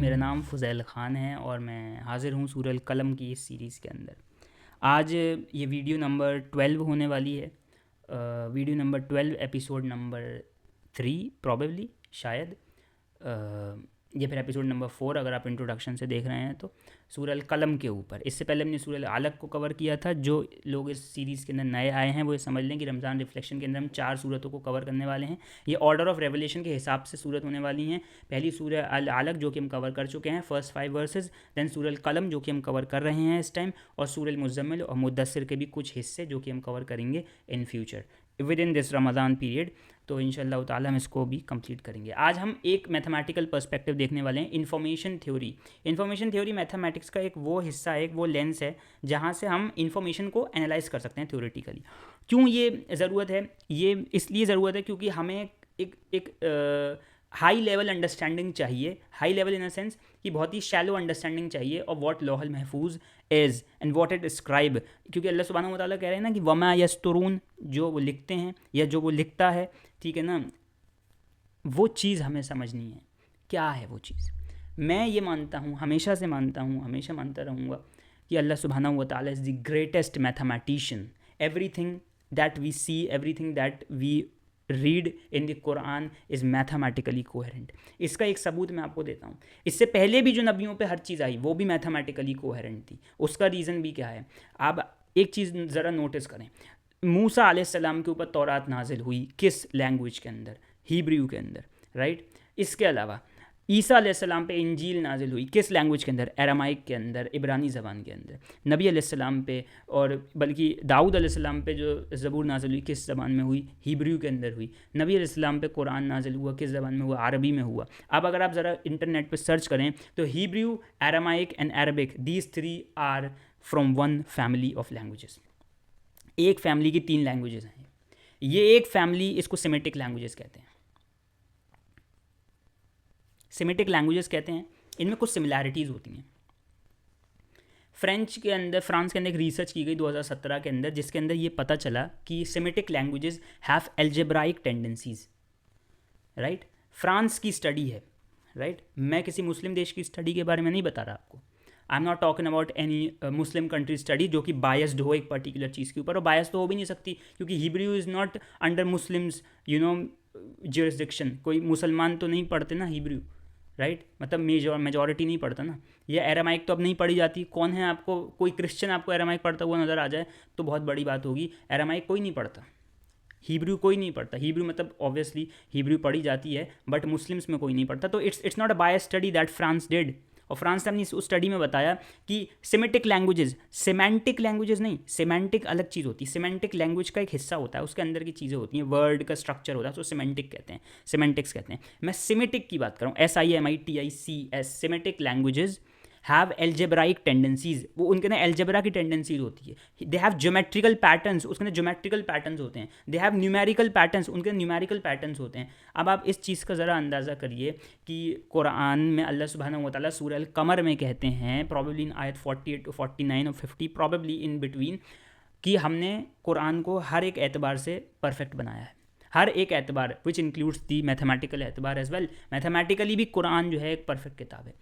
मेरा नाम फ़ुज़ैल ख़ान है और मैं हाज़िर हूँ सूरह अल क़लम की इस सीरीज़ के अंदर। आज ये वीडियो नंबर 12 होने वाली है। Video number 12 episode number 3 probably शायद। ये फिर एपिसोड नंबर 4 अगर आप इंट्रोडक्शन से देख रहे हैं तो सूरह अल क़लम के ऊपर। इससे पहले हमने सूरह अल अलक़ को कवर किया था। जो लोग इस सीरीज़ के अंदर नए आए हैं वो ये समझ लें कि रमज़ान रिफ्लेक्शन के अंदर हम 4 सूरतों को कवर करने वाले हैं। ये ऑर्डर ऑफ रेवलेशन के हिसाब से सूरत होने वाली हैं। पहली सूरह अल अलक़ जो कि हम कवर कर चुके हैं, फर्स्ट 5 वर्सेस, दैन सूरह अल क़लम जो कि हम कवर कर रहे हैं इस टाइम, और सूरह अल मुज़म्मिल और मुद्दस्सिर के भी कुछ हिस्से जो कि हम कवर करेंगे in future with in this Ramzan period. तो इंशाअल्लाह ताला हम इसको भी कंप्लीट करेंगे। आज हम एक मैथमेटिकल पर्सपेक्टिव देखने वाले हैं, information theory. Information theory mathematics का एक वो हिस्सा है, एक वो लेंस है जहाँ से हम इन्फॉर्मेशन को एनालाइज कर सकते हैं थ्योरेटिकली। क्यों ये ज़रूरत है? ये इसलिए ज़रूरत है क्योंकि हमें एक हाई लेवल अंडरस्टैंडिंग चाहिए। High level in a sense कि बहुत ही शैलो अंडरस्टैंडिंग चाहिए और व्हाट लौहल महफूज is and what it describe. क्योंकि अल्लाह सुब्हानहू व तआला कह रहे हैं ना कि वमा यस्तुरून, जो वो लिखते हैं या जो वो लिखता है, ठीक है ना, वो चीज़ हमें समझनी है। क्या है वो चीज़? मैं ये मानता हूँ, हमेशा से मानता हूँ, हमेशा मानता रहूँगा कि अल्लाह सुब्हानहू व तआला is the greatest mathematician. Everything that we see, everything that we read in the Quran is mathematically coherent. इसका एक सबूत मैं आपको देता हूँ। इससे पहले भी जो नबियों पे हर चीज़ आई वो भी मैथमेटिकली कोहेरेंट थी। उसका रीज़न भी क्या है? आप एक चीज़ ज़रा नोटिस करें। मूसा अलैहिस्सलाम के ऊपर तौरात नाजिल हुई किस लैंग्वेज के अंदर? हिब्रू के अंदर, राइट। इसके अलावा ईसा अलैहिस्सलाम पे इंजील नाजिल हुई किस लैंग्वेज के अंदर? अरामाइक के अंदर, इब्रानी ज़बान के अंदर। नबी अलैहिस्सलाम पे और बल्कि दाऊद अलैहिस्सलाम पे जो ज़बूर नाजिल हुई किस ज़बान में हुई? हिब्रू के अंदर हुई। नबी अलैहिस्सलाम पे कुरान नाजिल हुआ किस ज़बान में हुआ? अरबी में हुआ। अब अगर आप ज़रा इंटरनेट पे सर्च करें तो Hebrew, Aramaic and Arabic, these 3 are from one family of languages. एक फैमिली की 3 लैंग्वेजेस हैं। ये एक फैमिली, इसको सेमेटिक लैंग्वेजेस कहते हैं। सेमेटिक लैंग्वेजेस कहते हैं। इनमें कुछ सिमिलैरिटीज़ होती हैं। फ्रांस के अंदर एक रिसर्च की गई 2017 के अंदर, जिसके अंदर ये पता चला कि Semitic languages have algebraic tendencies, right. France की स्टडी है, राइट। मैं किसी मुस्लिम देश की स्टडी के बारे में नहीं बता रहा आपको। I am not talking about any Muslim country study जो कि बायस्ड हो एक पर्टिकुलर चीज़ के ऊपर, और बायस तो हो भी नहीं सकती क्योंकि Hebrew is not under Muslims jurisdiction. कोई मुसलमान तो नहीं पढ़ते ना हिब्रू, राइट। मतलब मेजॉरिटी नहीं पढ़ता ना। ये एरामाइक तो अब नहीं पढ़ी जाती। कौन है आपको, कोई क्रिश्चियन आपको एरामाइक पढ़ता हुआ नज़र आ जाए तो बहुत बड़ी बात होगी। एरामाइक कोई नहीं पढ़ता, हिब्रू कोई नहीं पढ़ता। हिब्रू मतलब ऑब्वियसली हिब्रू पढ़ी जाती है बट मुस्लिम्स में कोई नहीं पढ़ता। तो it's not a bias study that France did. और फ्रांस ने अपनी उस स्टडी में बताया कि सेमेटिक लैंग्वेजेस, सेमेंटिक लैंग्वेजेस नहीं, सेमेंटिक अलग चीज़ होती है। सेमेंटिक लैंग्वेज का एक हिस्सा होता है, उसके अंदर की चीज़ें होती हैं, वर्ड का स्ट्रक्चर होता है, तो सेमेंटिक कहते हैं, सेमेंटिक्स कहते हैं। मैं सेमेटिक की बात कर रहा हूँ, SIMITICS। Semitic languages have algebraic tendencies. वो उनके ना एल्जेब्रा की टेंडेंसीज होती है। दे हैव ज्योमेट्रिकल पैटर्न्स, उसके ना ज्योमेट्रिकल पैटर्न्स होते हैं। दे हैव न्यूमेरिकल पैटर्न्स, उनके न्यूमेरिकल पैटर्न्स होते हैं। अब आप इस चीज़ का ज़रा अंदाज़ा करिए कि कुरान में अल्लाह सुब्हानहू व तआला सूरह अल कमर में कहते हैं, प्रॉबेबली इन आयत 48 to 49 और 50, प्रॉबेबली इन बिटवीन, कि हमने कुरान को हर एक एतबार से परफेक्ट बनाया है। हर एक एतबार, विच इंक्लूड्स दी मैथमेटिकल एतबार एज वेल। मैथमेटिकली भी कुरान जो है एक परफेक्ट किताब है।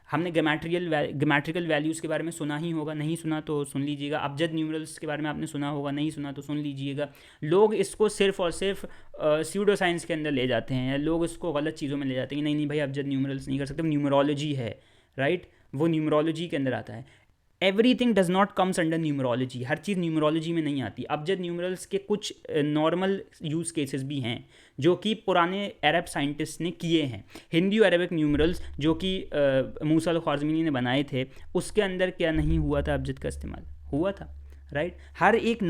हमने ग्रामेटिकल वैल्यूज़ के बारे में सुना ही होगा, नहीं सुना तो सुन लीजिएगा। अबजद न्यूमरल्स के बारे में आपने सुना होगा, नहीं सुना तो सुन लीजिएगा। लोग इसको सिर्फ और सिर्फ स्यूडो साइंस के अंदर ले जाते हैं। लोग इसको गलत चीज़ों में ले जाते हैं कि नहीं भाई अबजद न्यूमरल्स नहीं कर सकते, न्यूमरोलॉजी है, राइट। वो न्यूमरोलॉजी के अंदर आता है। Everything does not comes under numerology. Her cheese numerology में नहीं आती। अबजद न्यूमरल्स के कुछ नॉर्मल यूज़ केसेस भी हैं जो कि पुराने अरब साइंटिस्ट ने किए हैं। हिंदी और अरबिक न्यूमरल्स जो कि मूसा अल ख्वारिज़मी ने बनाए थे, उसके अंदर क्या नहीं हुआ था? अबजद का इस्तेमाल हुआ था, राइट। हर एक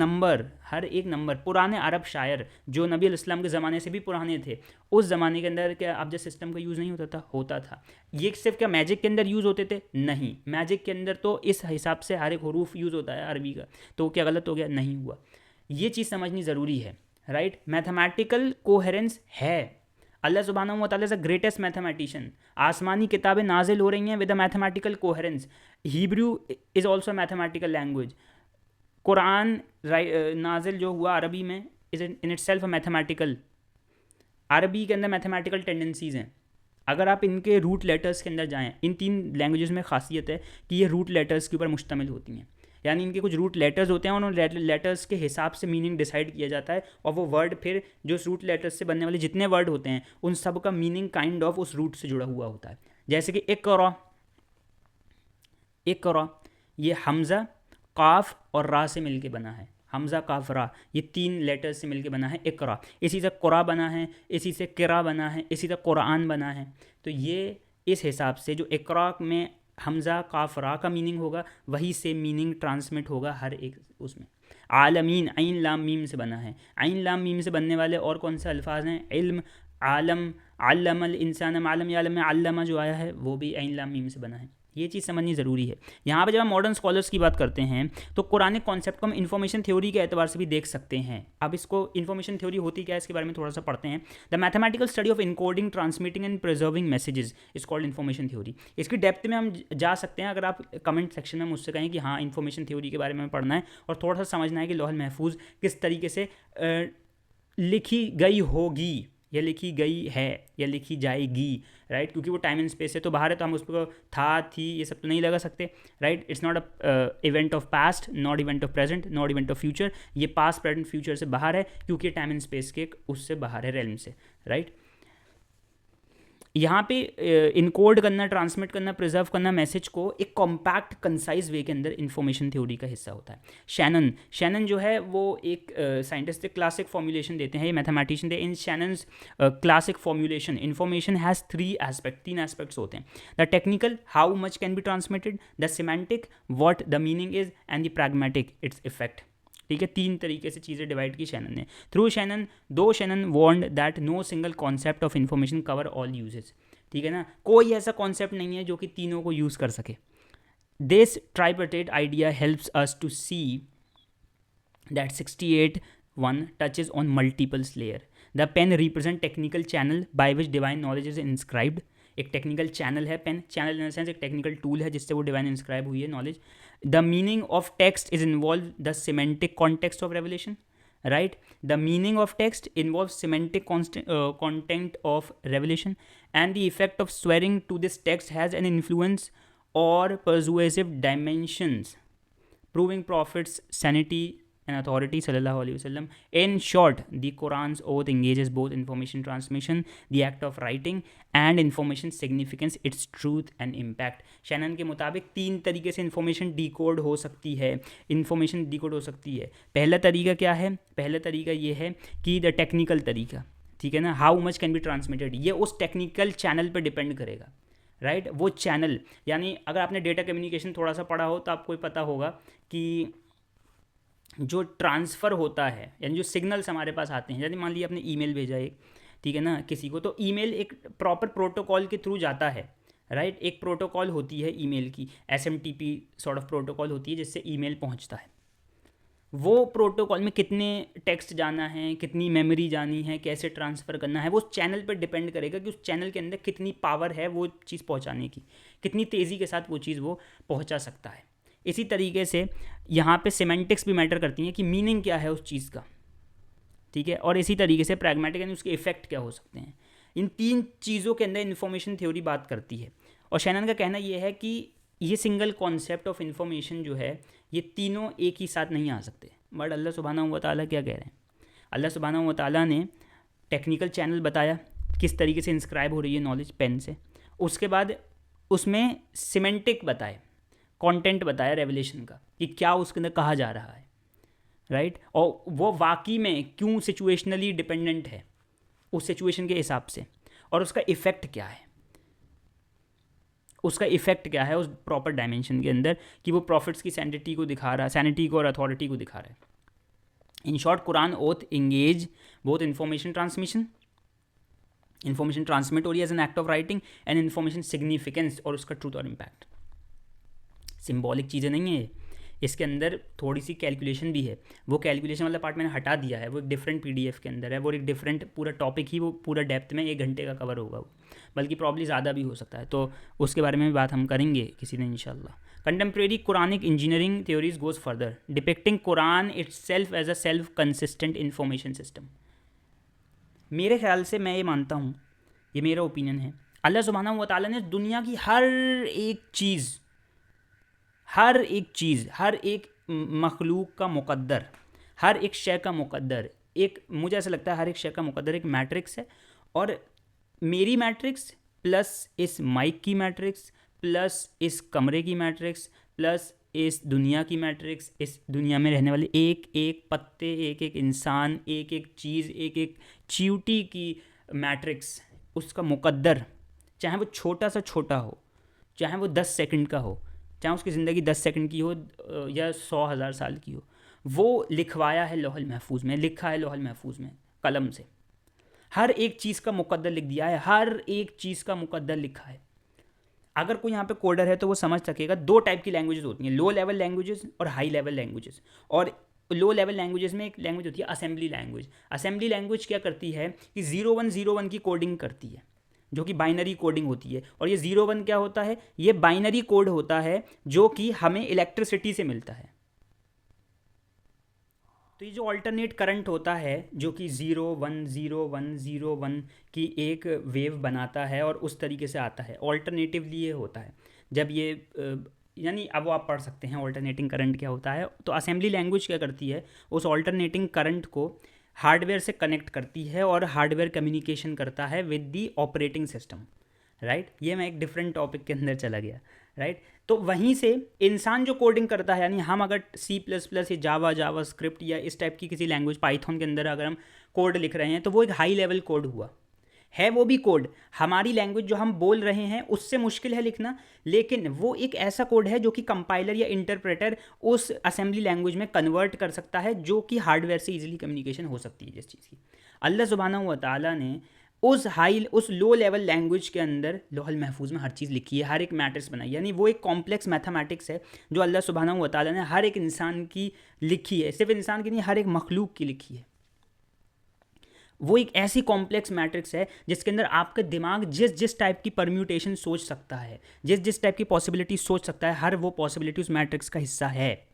नंबर पुराने अरब शायर जो नबी अलैहिस्सलाम के ज़माने से भी पुराने थे, उस ज़माने के अंदर क्या अबजद सिस्टम का यूज़ नहीं होता था। ये सिर्फ क्या मैजिक के अंदर यूज़ होते थे? नहीं, मैजिक के अंदर तो इस हिसाब से हर एक हरूफ यूज़ होता है अरबी का। तो क्या गलत हो गया? नहीं हुआ। ये चीज़ समझनी ज़रूरी है, राइट। मैथमेटिकल कोहेरेंस है। अल्लाह सुब्हानहू व तआला इज़ द ग्रेटेस्ट मैथमेटिशियन। आसमानी किताबें नाजिल हो रही हैं with a mathematical coherence. Hebrew is also mathematical language. Quran नाजिल जो हुआ अरबी में इज़ इन इटसेल्फ मैथमेटिकल। अरबी के अंदर मैथमेटिकल टेंडेंसीज़ हैं। अगर आप इनके रूट लेटर्स के अंदर जाएं, इन 3 लैंग्वेजेस में खासियत है कि ये रूट लेटर्स के ऊपर मुश्तमिल होती हैं, यानी इनके कुछ रूट लेटर्स होते हैं और उन लेटर्स के हिसाब से मीनिंग डिसाइड किया जाता है, और वो वर्ड फिर जो उस रूट लेटर्स से बनने वाले जितने वर्ड होते हैं उन सब का मीनिंग काइंड ऑफ उस रूट से जुड़ा हुआ होता है। जैसे कि इक़रा, इक़रा ये हमज़ा, काफ और रा से मिलके बना है, हमज़ा काफ रा, ये 3 लेटर्स से मिलके बना है इक़रा। इसी से क़ुरा बना है, इसी से क़िरा बना है, इसी से क़ुरान बना है। तो ये इस हिसाब से जो इक़रा में हमज़ा काफ रा का मीनिंग होगा वही से मीनिंग ट्रांसमिट होगा हर एक उसमें। आलमीन ऐन लाम मीम से बना है, ऐन लाम मीम से बनने वाले और कौन से अल्फाज हैं? इल्म, आलम, अल्लमल इंसान मालम यालम में अल्लमा जो आया है वो भी ऐन लाम मीम से बना है। ये चीज़ समझनी ज़रूरी है। यहाँ पे जब हम मॉडर्न स्कॉलर्स की बात करते हैं तो कुरानिक कॉन्सेप्ट को हम इन्फॉर्मेशन थ्योरी के एतबार से भी देख सकते हैं। अब इसको इन्फॉर्मेशन थ्योरी होती क्या है इसके बारे में थोड़ा सा पढ़ते हैं। The mathematical study of encoding, transmitting and preserving messages is called information theory. इसकी डेप्थ में हम जा सकते हैं अगर आप कमेंट सेक्शन में मुझसे कहें कि हाँ इन्फॉर्मेशन थ्योरी के बारे में पढ़ना है और थोड़ा सा समझना है कि लौहल महफूज किस तरीके से लिखी गई होगी या लिखी गई है या लिखी जाएगी, राइट क्योंकि वो टाइम एंड स्पेस से तो बाहर है, तो हम उसको था, थी, ये सब तो नहीं लगा सकते, right. It's not a event of past, not event of present, not event of future. ये पास्ट प्रेजेंट फ्यूचर से बाहर है क्योंकि टाइम एंड स्पेस के उससे बाहर है, रेल्म से, राइट। यहाँ पे इनकोड करना, ट्रांसमिट करना, प्रिजर्व करना मैसेज को एक कॉम्पैक्ट कंसाइज वे के अंदर इन्फॉर्मेशन थ्योरी का हिस्सा होता है। शैनन जो है वो एक साइंटिस्ट क्लासिक फॉर्मुलेशन देते हैं, ये मैथमेटिशियन थे। In Shannon's classic formulation information has 3 aspects होते हैं। The technical, how much can be transmitted, the semantic, what the meaning is, and the pragmatic, its effect. ठीक है, 3 तरीके से चीज़ें डिवाइड की शैनन ने। थ्रू शैनन, दो Shannon warned that no single concept of information cover all uses. ठीक है ना, कोई ऐसा कॉन्सेप्ट नहीं है जो कि तीनों को यूज़ कर सके। This tripartite idea helps us to see that 68(1) touches on multiples layer. The pen represent technical channel by which divine knowledge is inscribed. एक टेक्निकल चैनल है pen, channel in the sense एक technical tool है जिससे वो divine inscribe हुई है knowledge. The meaning of text is involve the semantic context of revelation, right? The meaning of text involves semantic content of revelation, and the effect of swearing to this text has an influence or persuasive dimensions, proving Prophet's sanity and authority sallallahu alaihi wasallam. In short, the Quran's oath engages both information transmission, the act of writing, and information significance, its truth and impact. Shannon के मुताबिक 3 तरीके से information decode हो सकती है, information decode हो सकती है। पहला तरीका क्या है? पहला तरीका ये है कि द टेक्निकल तरीका, ठीक है ना, how much can be transmitted, ये उस टेक्निकल चैनल पर डिपेंड करेगा, राइट। वो चैनल यानी अगर आपने डेटा कम्युनिकेशन थोड़ा सा पढ़ा हो तो आपको पता होगा कि जो ट्रांसफ़र होता है यानी जो सिग्नल्स हमारे पास आते हैं, यदि मान लीजिए आपने ईमेल भेजा एक, ठीक है ना, किसी को, तो ईमेल एक प्रॉपर प्रोटोकॉल के थ्रू जाता है, राइट। एक प्रोटोकॉल होती है ईमेल की, SMTP सॉर्ट ऑफ प्रोटोकॉल होती है जिससे ईमेल पहुंचता है। वो प्रोटोकॉल में कितने टेक्स्ट जाना है, कितनी मेमोरी जानी है, कैसे ट्रांसफ़र करना है, वो उस चैनल पर डिपेंड करेगा कि उस चैनल के अंदर कितनी पावर है वो चीज़ पहुंचाने की, कितनी तेज़ी के साथ वो चीज़ वो पहुंचा सकता है। इसी तरीके से यहाँ पे सिमेंटिक्स भी मैटर करती हैं कि मीनिंग क्या है उस चीज़ का, ठीक है। और इसी तरीके से प्रैग्मेटिक यानी उसके इफ़ेक्ट क्या हो सकते हैं। इन 3 चीज़ों के अंदर इन्फॉर्मेशन थ्योरी बात करती है। और शैनन का कहना यह है कि ये सिंगल कॉन्सेप्ट ऑफ इन्फॉर्मेशन जो है ये तीनों एक ही साथ नहीं आ सकते। बट अल्लाह सुब्हानहू व तआला क्या कह रहे हैं? अल्लाह सुब्हानहू व तआला ने टेक्निकल चैनल बताया किस तरीके से इंस्क्राइब हो रही है नॉलेज पेन से, उसके बाद उसमें सिमेंटिक बताए, कंटेंट बताया रेवलेशन का कि क्या उसके अंदर कहा जा रहा है, राइट। और वो वाकई में क्यों सिचुएशनली डिपेंडेंट है उस सिचुएशन के हिसाब से, और उसका इफ़ेक्ट क्या है, उसका इफ़ेक्ट क्या है उस प्रॉपर डायमेंशन के अंदर कि वो प्रॉफिट्स की सैनिटी को दिखा रहा है, सैनिटी को और अथॉरिटी को दिखा रहा है। In short, Quran oath engage both information transmission, information transmit हो रही है as an act of writing, and information significance और उसका ट्रूथ और इम्पैक्ट। सिंबॉलिक चीज़ें नहीं है, इसके अंदर थोड़ी सी कैलकुलेशन भी है। वो कैलकुलेशन वाला पार्ट मैंने हटा दिया है, वो एक डिफरेंट PDF के अंदर है, वो एक डिफरेंट पूरा टॉपिक ही वो पूरा डेप्थ में 1 घंटे का कवर होगा वो, बल्कि प्रॉब्ली ज़्यादा भी हो सकता है, तो उसके बारे में भी बात हम करेंगे किसी दिन इंशाल्लाह। Contemporary Quranic engineering theories goes further, depicting Quran itself as a self consistent information system. मेरे ख्याल से मैं ये मानता हूँ, ये मेरा ओपिनियन है, अल्लाह सुब्हानहू व तआला ने दुनिया की हर एक चीज़, हर एक चीज़, हर एक मखलूक का मुक़द्दर, हर एक शय का मुक़द्दर, एक मुझे ऐसा लगता है हर एक शय का मुक़द्दर एक मैट्रिक्स है। और मेरी मैट्रिक्स प्लस इस माइक की मैट्रिक्स प्लस इस कमरे की मैट्रिक्स प्लस इस दुनिया की मैट्रिक्स, इस दुनिया में रहने वाले एक एक पत्ते, एक एक इंसान, एक एक चीज़, एक एक चींटी की मैट्रिक्स, उसका मुक़द्दर, चाहे वो छोटा सा छोटा हो, चाहे वो 10 सेकंड का हो, चाहे उसकी ज़िंदगी 10 सेकंड की हो या 100,000 साल की हो, वो लिखवाया है लौहल महफूज में, लिखा है लौहल महफूज में कलम से। हर एक चीज़ का मुक़द्दर लिख दिया है, हर एक चीज़ का मुक़द्दर लिखा है। अगर कोई यहाँ पे कोडर है तो वो समझ सकेगा दो टाइप की लैंग्वेजेस होती हैं, लो लेवल लैंग्वेजेस और हाई लेवल लैंग्वेजेस। और लो लेवल लैंग्वेजेस में एक लैंग्वेज होती है असेंबली लैंग्वेज। असेंबली लैंग्वेज क्या करती है कि 0101 की कोडिंग करती है, जो कि बाइनरी कोडिंग होती है। और ये 01 क्या होता है, ये बाइनरी कोड होता है जो कि हमें इलेक्ट्रिसिटी से मिलता है। तो ये जो अल्टरनेट करंट होता है जो कि 010101 की एक वेव बनाता है और उस तरीके से आता है, ऑल्टरनेटिवली ये होता है। जब ये यानी अब वो आप पढ़ सकते हैं ऑल्टरनेटिंग करंट क्या होता है। तो असेंबली लैंग्वेज क्या करती है, उस ऑल्टरनेटिंग करंट को हार्डवेयर से कनेक्ट करती है और हार्डवेयर कम्युनिकेशन करता है with the operating system, right. ये मैं एक डिफरेंट टॉपिक के अंदर चला गया, राइट। तो वहीं से इंसान जो कोडिंग करता है, यानी हम अगर C++ या जावा स्क्रिप्ट या इस टाइप की किसी लैंग्वेज, पाइथन के अंदर अगर हम कोड लिख रहे हैं तो वो एक हाई लेवल कोड हुआ है। वो भी कोड हमारी लैंग्वेज जो हम बोल रहे हैं उससे मुश्किल है लिखना, लेकिन वो एक ऐसा कोड है जो कि कंपाइलर या इंटरप्रेटर उस असेंबली लैंग्वेज में कन्वर्ट कर सकता है, जो कि हार्डवेयर से इजीली कम्युनिकेशन हो सकती है जिस चीज़ की। अल्लाह सुब्हानहू व तआला ने उस लो लेवल लैंग्वेज के अंदर लौहल महफूज में हर चीज़ लिखी है, हर एक मैट्रिक्स बनाई, यानी वो एक कॉम्प्लेक्स मैथमेटिक्स है जो अल्लाह सुब्हानहू व तआला ने हर एक इंसान की लिखी है। सिर्फ इंसान की नहीं, हर एक मखलूक की लिखी है। वो एक ऐसी कॉम्प्लेक्स मैट्रिक्स है जिसके अंदर आपका दिमाग जिस जिस टाइप की परम्यूटेशन सोच सकता है, जिस जिस टाइप की पॉसिबिलिटी सोच सकता है, हर वो पॉसिबिलिटी उस मैट्रिक्स का हिस्सा है।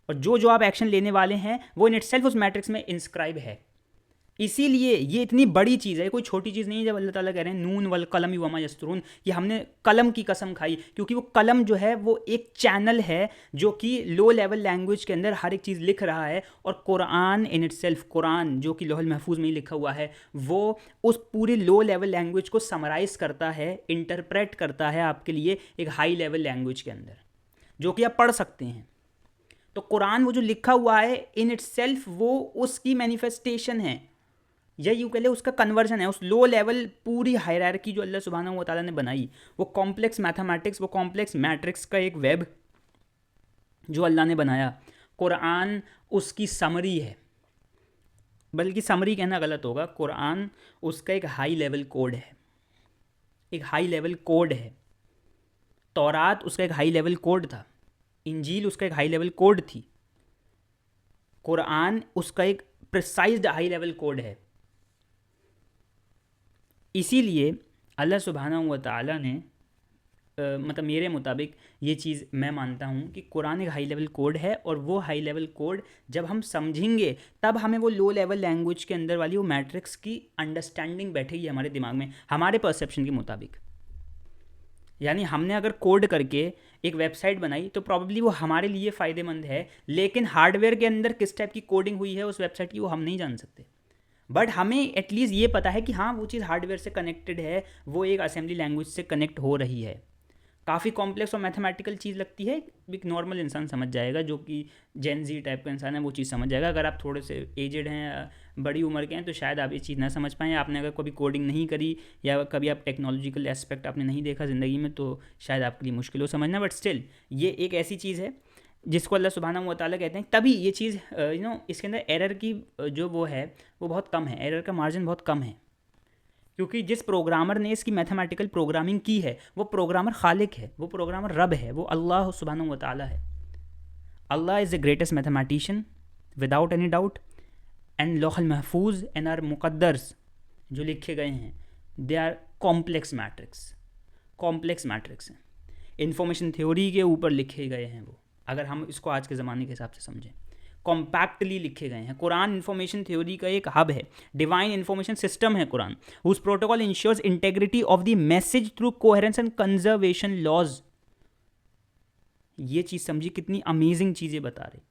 और जो जो आप एक्शन लेने वाले हैं वो इन इटसेल्फ उस मैट्रिक्स में इंस्क्राइब है। इसीलिए ये इतनी बड़ी चीज़ है, कोई छोटी चीज़ नहीं है। जब अल्लाह ताला कह रहे हैं नून वल कलम वमा यस्तरून, कि हमने कलम की कसम खाई, क्योंकि वो कलम जो है वो एक चैनल है जो कि लो लेवल लैंग्वेज के अंदर हर एक चीज़ लिख रहा है। और कुरान इन इटसेल्फ, कुरान जो कि लौहल महफूज में ही लिखा हुआ है, वो उस पूरी लो लेवल लैंग्वेज को समराइज़ करता है, इंटरप्रेट करता है आपके लिए एक हाई लेवल लैंग्वेज के अंदर, जो कि आप पढ़ सकते हैं। तो कुरान वो जो लिखा हुआ है इन इटसेल्फ वो उसकी मैनिफेस्टेशन है, या यूँ कह ले उसका कन्वर्जन है। उस लो लेवल पूरी हायरार्की जो अल्लाह सुब्हानहू व तआला ने बनाई, वो कॉम्प्लेक्स मैथमेटिक्स, वो कॉम्प्लेक्स मैट्रिक्स का एक वेब जो अल्लाह ने बनाया, कुरान उसकी समरी है। बल्कि समरी कहना गलत होगा, कुरान उसका एक हाई लेवल कोड है, एक हाई लेवल कोड है। तौरात उसका एक हाई लेवल कोड था, इंजील उसका एक हाई लेवल कोड थी, कुरान उसका एक प्रिसाइज्ड हाई लेवल कोड है। इसीलिए अल्लाह सुब्हानहू व तआला ने मतलब मेरे मुताबिक ये चीज़ मैं मानता हूँ कि कुरान एक हाई लेवल कोड है, और वो हाई लेवल कोड जब हम समझेंगे तब हमें वो लो लेवल लैंग्वेज के अंदर वाली वो मैट्रिक्स की अंडरस्टैंडिंग बैठेगी हमारे दिमाग में, हमारे परसेप्शन के मुताबिक। यानी हमने अगर कोड करके एक वेबसाइट बनाई तो प्रॉब्ली वो हमारे लिए फ़ायदेमंद है, लेकिन हार्डवेयर के अंदर किस टाइप की कोडिंग हुई है उस वेबसाइट की वो हम नहीं जान सकते। बट हमें एटलीस्ट ये पता है कि हाँ वो चीज़ हार्डवेयर से कनेक्टेड है, वो एक असेंबली लैंग्वेज से कनेक्ट हो रही है। काफ़ी कॉम्प्लेक्स और मैथमेटिकल चीज़ लगती है, एक नॉर्मल इंसान समझ जाएगा, जो कि जेन जी टाइप का इंसान है वो चीज़ समझ जाएगा। अगर आप थोड़े से एजेड हैं, बड़ी उम्र के हैं, तो शायद आप ये चीज़ ना समझ पाएँ। आपने अगर कभी कोडिंग नहीं करी या कभी आप टेक्नोलॉजिकल एस्पेक्ट आपने नहीं देखा ज़िंदगी में, तो शायद आपके लिए मुश्किल हो समझना। बट स्टिल ये एक ऐसी चीज़ है जिसको अल्लाह सुब्हानहू व तआला कहते हैं। तभी ये चीज़ इसके अंदर एरर की जो वो है वो बहुत कम है, एरर का मार्जिन बहुत कम है, क्योंकि जिस प्रोग्रामर ने इसकी मैथमेटिकल प्रोग्रामिंग की है वो प्रोग्रामर खालिक है, वो प्रोग्रामर रब है, वो अल्लाह सुब्हानहू व तआला है। Allah is the greatest mathematician without any doubt, and लौहल महफूज एंड आर मुक़द्दर्स जो लिखे गए हैं दे आर कॉम्प्लेक्स मैट्रिक्स हैं, इंफॉर्मेशन थ्योरी के ऊपर लिखे गए हैं वो, अगर हम इसको आज के ज़माने के हिसाब से समझें। कॉम्पैक्टली लिखे गए हैं। कुरान इन्फॉर्मेशन थ्योरी का एक हब है, डिवाइन इन्फॉर्मेशन सिस्टम है Quran, whose protocol ensures integrity of the message through coherence and conservation laws. ये चीज़ समझिए कितनी अमेजिंग चीज़ें बता रहे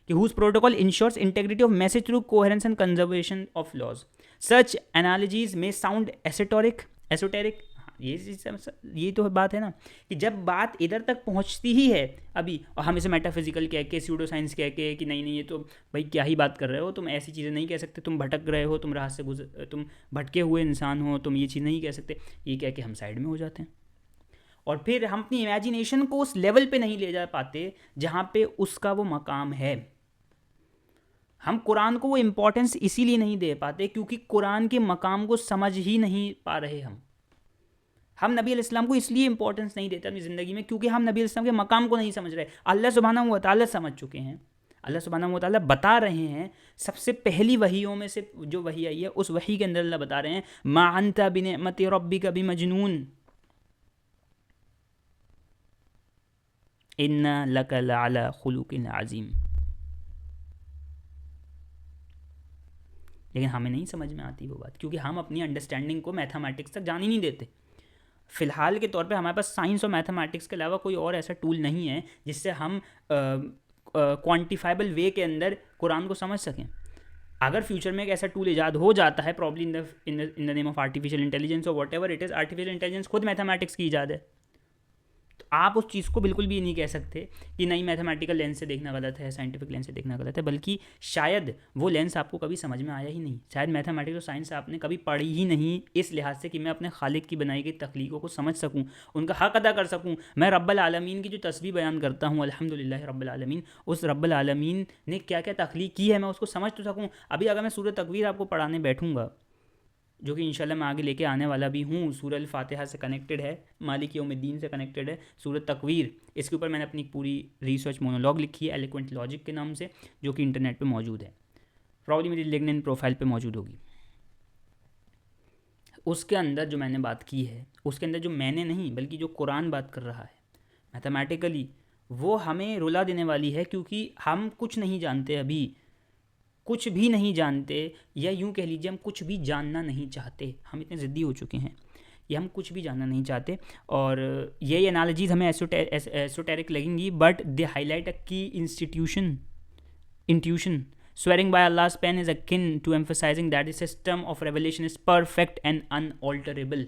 कि whose protocol ensures integrity of message through coherence and conservation of laws. Such analogies may sound esoteric. ये तो बात है ना कि जब बात इधर तक पहुंचती ही है अभी, और हम इसे मेटाफिजिकल कह के, स्यूडो साइंस कह के कि नहीं ये तो भाई क्या ही बात कर रहे हो, तुम ऐसी चीज़ें नहीं कह सकते, तुम भटक रहे हो, तुम राह से तुम भटके हुए इंसान हो, तुम ये चीज़ नहीं कह सकते, ये कह के हम साइड में हो जाते हैं। और फिर हम अपनी इमेजिनेशन को उस लेवल पे नहीं ले जा पाते जहाँ पे उसका वो मकाम है। हम कुरान को वो इम्पोर्टेंस इसीलिए नहीं दे पाते क्योंकि कुरान के मकाम को समझ ही नहीं पा रहे हम नबी अलैहिस्सलाम को इसलिए इंपॉर्टेंस नहीं देते अपनी ज़िंदगी में क्योंकि हम नबी अलैहिस्सलाम के मकाम को नहीं समझ रहे। अल्लाह सुब्हानहू व तआला समझ चुके हैं। अल्लाह सुब्हानहू व तआला बता रहे हैं, सबसे पहली वहियों में से जो वही आई है उस वही के अंदर अल्लाह बता रहे हैं, मा अंता बिनिअमति रब्बिका बिमजनून इन्ना लका लअला खुलुकिन अज़ीम। लेकिन हमें नहीं समझ में आती वो बात क्योंकि हम अपनी अंडरस्टैंडिंग को मैथमेटिक्स तक जान ही नहीं देते। फ़िलहाल के तौर पे हमारे पास साइंस और मैथमेटिक्स के अलावा कोई और ऐसा टूल नहीं है जिससे हम क्वांटिफाइबल वे के अंदर कुरान को समझ सकें। अगर फ्यूचर में एक ऐसा टूल ईजाद हो जाता है, probably in the name of artificial intelligence और whatever it is, artificial intelligence खुद मैथमेटिक्स की ईजाद है, तो आप उस चीज़ को बिल्कुल भी नहीं कह सकते कि नहीं मैथमेटिकल लेंस से देखना गलत है, साइंटिफिक लेंस से देखना गलत है, बल्कि शायद वो लेंस आपको कभी समझ में आया ही नहीं, शायद मैथमेटिक्स और साइंस आपने कभी पढ़ी ही नहीं इस लिहाज से कि मैं अपने खालिक की बनाई गई तख्लीकों को समझ सकूं, उनका हक़ अदा कर सकूं। मैं रब्बुल आलमीन की जो तस्बीह बयान करता हूं, अल्हम्दुलिल्लाह रब्बिल आलमीन, उस रब्बुल आलमीन ने क्या क्या तख्लीक की है मैं उसको समझ तो सकूँ। अभी अगर मैं सूरह तकवीर आपको पढ़ाने बैठूँगा, जो कि इंशाल्लाह मैं आगे लेके आने वाला भी हूँ, सूरह अल फातिहा से कनेक्टेड है, मालिक यौमिद्दीन से कनेक्टेड है, सूरह तकवीर, इसके ऊपर मैंने अपनी पूरी रिसर्च मोनोलॉग लिखी है एलोक्वेंट लॉजिक के नाम से, जो कि इंटरनेट पे मौजूद है, प्रॉब्ली मेरी लिंक्डइन प्रोफाइल पे मौजूद होगी। उसके अंदर जो मैंने बात की है, उसके अंदर जो मैंने नहीं बल्कि जो कुरान बात कर रहा है मैथमेटिकली, वो हमें रुला देने वाली है क्योंकि हम कुछ नहीं जानते, अभी कुछ भी नहीं जानते, या यूँ कह लीजिए हम कुछ भी जानना नहीं चाहते। हम इतने ज़िद्दी हो चुके हैं ये हम कुछ भी जानना नहीं चाहते। और ये एनालॉजीज़ हमें एसोटेरिक लगेंगी, बट दे हाईलाइट अ की intuition swearing by Allah's pen is akin to emphasizing that the system of revelation is perfect and unalterable।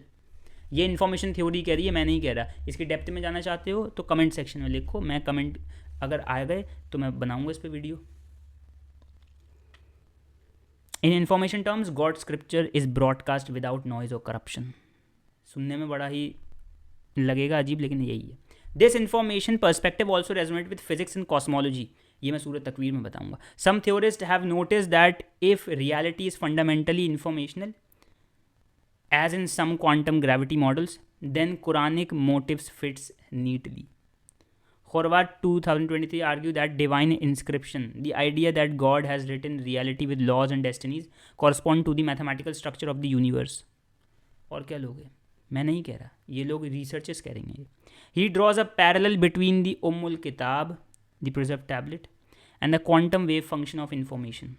ये इन्फॉर्मेशन थ्योरी कह रही है, मैं नहीं कह रहा। इसकी डेप्थ में जाना चाहते हो तो कमेंट सेक्शन में लिखो, मैं कमेंट अगर आ गए तो मैं बनाऊंगा इस पर video. In information terms god scripture is broadcast without noise और करप्शन। सुनने में बड़ा ही लगेगा अजीब, लेकिन यही है। This information perspective also resonate with physics and cosmology, ये मैं सूरत तकवीर में बताऊंगा। Some theorists have notice that if reality is fundamentally informational as in some quantum gravity models, then Quranic motifs fits neatly. Horvath 2023 argue that divine inscription, the idea that God has written reality with laws and destinies, correspond to the mathematical structure of the universe। और क्या लोग हैं, मैं नहीं कह रहा, ये लोग रिसर्चर्स कह रही हैं। He draws a parallel between the Ummul Kitab, the preserved tablet, and the quantum wave function of information.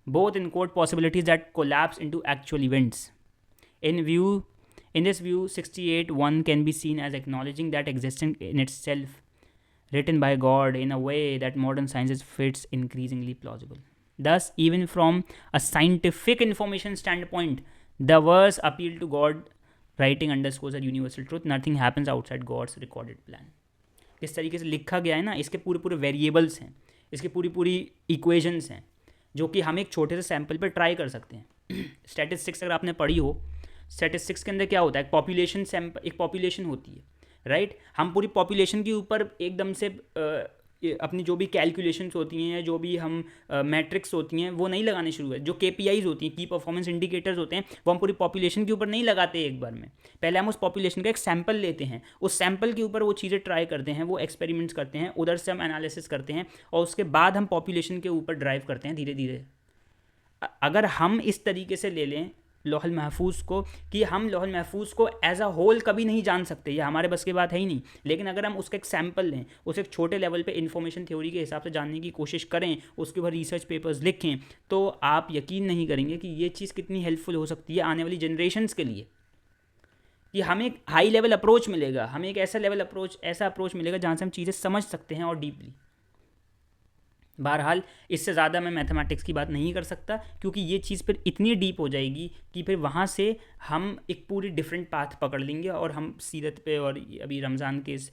Both encode possibilities that collapse into actual events. In this view, 68.1 can be seen as acknowledging that existence in itself, written by God in a way that modern sciences fits increasingly plausible. Thus, even from a scientific information standpoint, the verse appeal to God writing underscores a universal truth, nothing happens outside God's recorded plan। इस तरीके से लिखा गया है ना, इसके पूरे पूरे वेरिएबल्स हैं, इसके पूरी पूरी इक्वेशंस हैं, जो कि हम एक छोटे से सैम्पल पर ट्राई कर सकते हैं। स्टैटिस्टिक्स अगर आपने पढ़ी हो, स्टैटिस्टिक्स के अंदर क्या होता है, पॉपुलेशन सैम्पल, एक पॉपुलेशन होती है, राइट। हम पूरी पॉपुलेशन के ऊपर एकदम से अपनी जो भी कैलकुलेशंस होती हैं, जो भी हम मैट्रिक्स होती हैं, वो नहीं लगाने शुरू है। जो KPIs होती हैं, की परफॉर्मेंस इंडिकेटर्स होते हैं, वो हम पूरी पॉपुलेशन के ऊपर नहीं लगाते एक बार में। पहले हम उस पॉपुलेशन का एक सैम्पल लेते हैं, उस सैम्पल के ऊपर वो चीज़ें ट्राई करते हैं, वो एक्सपेरिमेंट्स करते हैं, उधर से हम एनालिसिस करते हैं, और उसके बाद हम पॉपुलेशन के ऊपर ड्राइव करते हैं धीरे धीरे। अगर हम इस तरीके से ले लें लौहल महफूज को, कि हम लौहल महफूज को एज अ होल कभी नहीं जान सकते, ये हमारे बस की बात है ही नहीं। लेकिन अगर हम उसका एक सैम्पल लें, उसे एक छोटे लेवल पे इन्फॉर्मेशन थ्योरी के हिसाब से जानने की कोशिश करें, उसके ऊपर रिसर्च पेपर्स लिखें, तो आप यकीन नहीं करेंगे कि ये चीज़ कितनी हेल्पफुल हो सकती है आने वाली जनरेशन्स के लिए। कि हमें एक हाई लेवल अप्रोच मिलेगा, हमें एक ऐसा अप्रोच मिलेगा जहाँ से हम चीज़ें समझ सकते हैं और डीपली। बहरहाल इससे ज़्यादा मैं मैथमेटिक्स की बात नहीं कर सकता, क्योंकि ये चीज़ फिर इतनी डीप हो जाएगी कि फिर वहाँ से हम एक पूरी डिफरेंट पाथ पकड़ लेंगे और हम सीरत पे और अभी रमज़ान के इस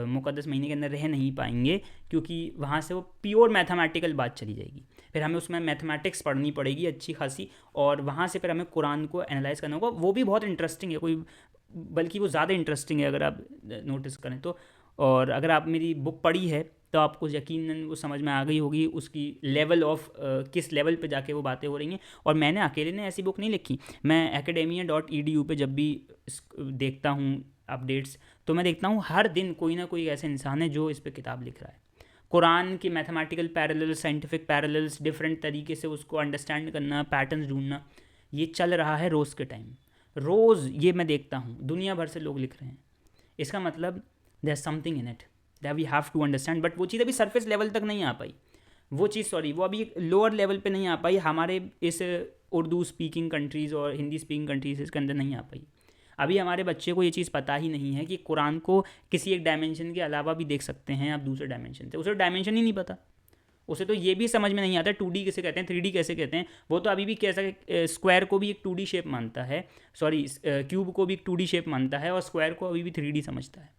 मुक़द्दस महीने के अंदर रह नहीं पाएंगे, क्योंकि वहाँ से वो प्योर मैथमेटिकल बात चली जाएगी। फिर हमें उसमें मैथमेटिक्स पढ़नी पड़ेगी अच्छी खासी, और वहाँ से फिर हमें कुरान को एनालाइज करना होगा। वो भी बहुत इंटरेस्टिंग है, बल्कि वो ज़्यादा इंटरेस्टिंग है अगर आप नोटिस करें तो। और अगर आप मेरी बुक पढ़ी है तो आपको यकीनन वो समझ में आ गई होगी उसकी लेवल ऑफ किस लेवल पे जाके वो बातें हो रही हैं। और मैंने अकेले ने ऐसी बुक नहीं लिखी, मैं academia.edu पे जब भी देखता हूँ अपडेट्स, तो मैं देखता हूँ हर दिन कोई ना कोई ऐसा इंसान है जो इस पर किताब लिख रहा है। कुरान के mathematical parallels, scientific parallels, different तरीके से उसको अंडरस्टैंड करना, पैटर्न्स ढूंढना, ये चल रहा है रोज़ के टाइम। रोज़ ये मैं देखता हूँ दुनिया भर से लोग लिख रहे हैं। इसका मतलब there something in it that we have to understand. But वो चीज़ अभी सरफेस लेवल तक नहीं आ पाई, वो अभी लोअर लेवल पे नहीं आ पाई, हमारे इस उर्दू स्पीकिंग कंट्रीज़ और हिंदी स्पीकिंग कंट्रीज़ इसके अंदर नहीं आ पाई। अभी हमारे बच्चे को ये चीज़ पता ही नहीं है कि कुरान को किसी एक डायमेंशन के अलावा भी देख सकते हैं आप दूसरे डायमेंशन से। उसे डायमेंशन ही नहीं पता, उसे तो ये भी समझ में नहीं आता 2D किसे कहते हैं, 3D कैसे कहते हैं। वो तो अभी भी कैसा स्क्वायर को भी एक 2D शेप मानता है, सॉरी क्यूब को भी एक 2D शेप मानता है, और स्क्वायर को अभी भी 3D समझता है।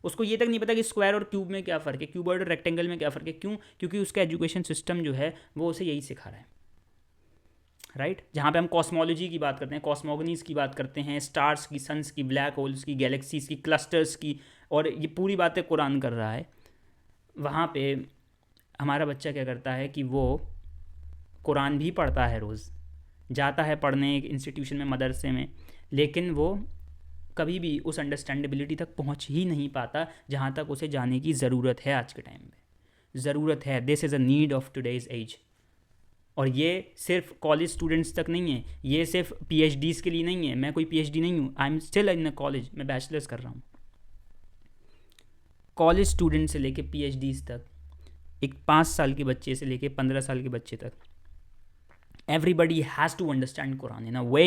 उसको ये तक नहीं पता कि स्क्वायर और क्यूब में क्या फ़र्क है, क्यूबॉइड और रेक्टेंगल में क्या फ़र्क है। क्यों? क्योंकि उसका एजुकेशन सिस्टम जो है वो उसे यही सिखा रहा है, राइट। जहाँ पे हम कॉस्मोलॉजी की बात करते हैं, कॉस्मोगनीज की बात करते हैं, स्टार्स की, सन्स की, ब्लैक होल्स की, गैलेक्सीज की, क्लस्टर्स की, और ये पूरी बातें कुरान कर रहा है। वहाँ पे हमारा बच्चा क्या करता है कि वो कुरान भी पढ़ता है, रोज़ जाता है पढ़ने एक इंस्टीट्यूशन में, मदरसे में, लेकिन वो कभी भी उस अंडरस्टैंडेबिलिटी तक पहुंच ही नहीं पाता जहां तक उसे जाने की ज़रूरत है। आज के टाइम में ज़रूरत है, this is a need of today's age. और ये सिर्फ कॉलेज स्टूडेंट्स तक नहीं है, ये सिर्फ PhDs के लिए नहीं है। मैं कोई PhD नहीं हूँ, I am still in a college, मैं बैचलर्स कर रहा हूँ। कॉलेज स्टूडेंट से लेके PhDs तक, एक 5 साल के बच्चे से लेके 15 साल के बच्चे तक, everybody has to understand Quran in a way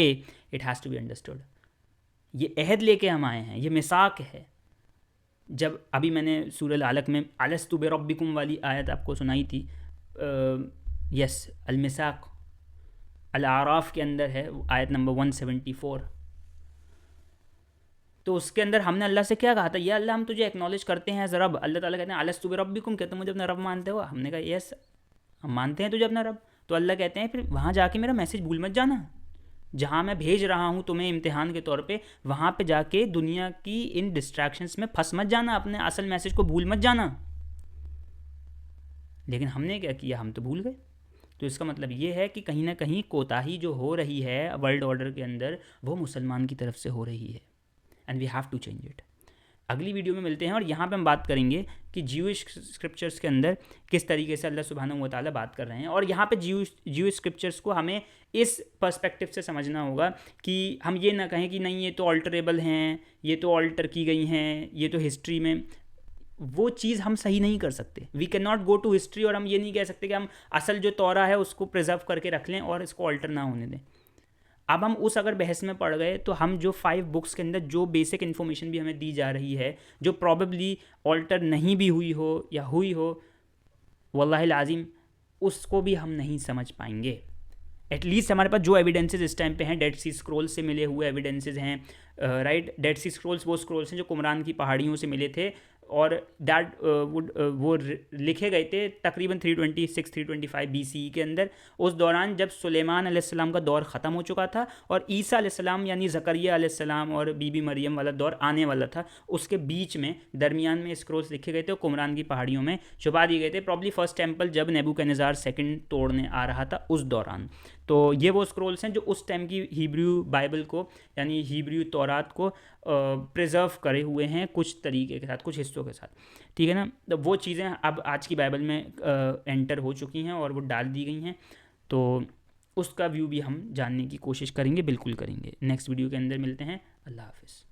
it has to be understood. ये अहद लेके हम आए हैं, ये मिसाक है। जब अभी मैंने सूरह अलक में अलस्तु बिरब्बिकुम वाली आयत आपको सुनाई थी, यस, अलमिसाक अल-आराफ के अंदर है आयत नंबर 174। तो उसके अंदर हमने अल्लाह से क्या कहा था? या अल्लाह हम तुझे एक्नॉलेज करते हैं एज रब। अल्लाह ताला कहते हैं अलस्तु बिरब्बिकुम, क्या तुम मुझे अपना रब मानते हो? हमने कहा यस, हम मानते हैं तुझे अपना रब। तो अल्लाह कहते हैं फिर वहाँ जाके मेरा मैसेज भूल मत जाना, जहाँ मैं भेज रहा हूँ तुम्हें इम्तिहान के तौर पे, वहाँ पे जाके दुनिया की इन डिस्ट्रैक्शंस में फंस मत जाना, अपने असल मैसेज को भूल मत जाना। लेकिन हमने क्या किया? हम तो भूल गए। तो इसका मतलब ये है कि कहीं ना कहीं कोताही जो हो रही है वर्ल्ड ऑर्डर के अंदर, वो मुसलमान की तरफ से हो रही है, and we have to change it. अगली वीडियो में मिलते हैं और यहाँ पे हम बात करेंगे कि ज्यूइश स्क्रिप्चर्स के अंदर किस तरीके से अल्लाह सुब्हानहू व तआला बात कर रहे हैं। और यहाँ पे ज्यूइश स्क्रिप्चर्स को हमें इस पर्सपेक्टिव से समझना होगा कि हम ये ना कहें कि नहीं ये तो ऑल्टरेबल हैं, ये तो ऑल्टर की गई हैं, ये तो हिस्ट्री में, वो चीज़ हम सही नहीं कर सकते। We can not go to history और हम ये नहीं कह सकते कि हम असल जो तौरा है उसको प्रिजर्व करके रख लें और इसको ऑल्टर ना होने दें। अब हम उस अगर बहस में पड़ गए तो हम जो 5 बुक्स के अंदर जो बेसिक इन्फॉर्मेशन भी हमें दी जा रही है, जो प्रॉबेबली ऑल्टर नहीं भी हुई हो या हुई हो, वल्लाहि लाजिम उसको भी हम नहीं समझ पाएंगे। एटलीस्ट हमारे पास जो एविडेंसेस इस टाइम पे हैं, डेड सी स्क्रोल्स से मिले हुए एविडेंसेस हैं, राइट। डेड सी स्क्रोल्स वो स्क्रोल्स हैं जो कुमरान की पहाड़ियों से मिले थे, और दैट वो लिखे गए थे तकरीबन 326-325 BCE के अंदर, उस दौरान जब सुलेमान अलैहिस्सलाम का दौर ख़त्म हो चुका था और ईसा अलैहिस्सलाम यानी ज़करिया अलैहिस्सलाम और बीबी मरियम वाला दौर आने वाला था। उसके बीच में दरमियान में स्क्रोल्स लिखे गए थे और कुमरान की पहाड़ियों में छुपा दिए गए थे, प्रॉब्ली फर्स्ट टेम्पल जब नेबुकदनेज़ार सेकंड तोड़ने आ रहा था उस दौरान। तो ये वो स्क्रोल्स हैं जो उस टाइम की हिब्रू बाइबल को यानी हिब्रू तौरात को प्रिजर्व करे हुए हैं कुछ तरीके के साथ, कुछ हिस्सों के साथ, ठीक है ना। तो वो चीज़ें अब आज की बाइबल में एंटर हो चुकी हैं और वो डाल दी गई हैं। तो उसका व्यू भी हम जानने की कोशिश करेंगे, बिल्कुल करेंगे। नेक्स्ट वीडियो के अंदर मिलते हैं। अल्लाह हाफिज़।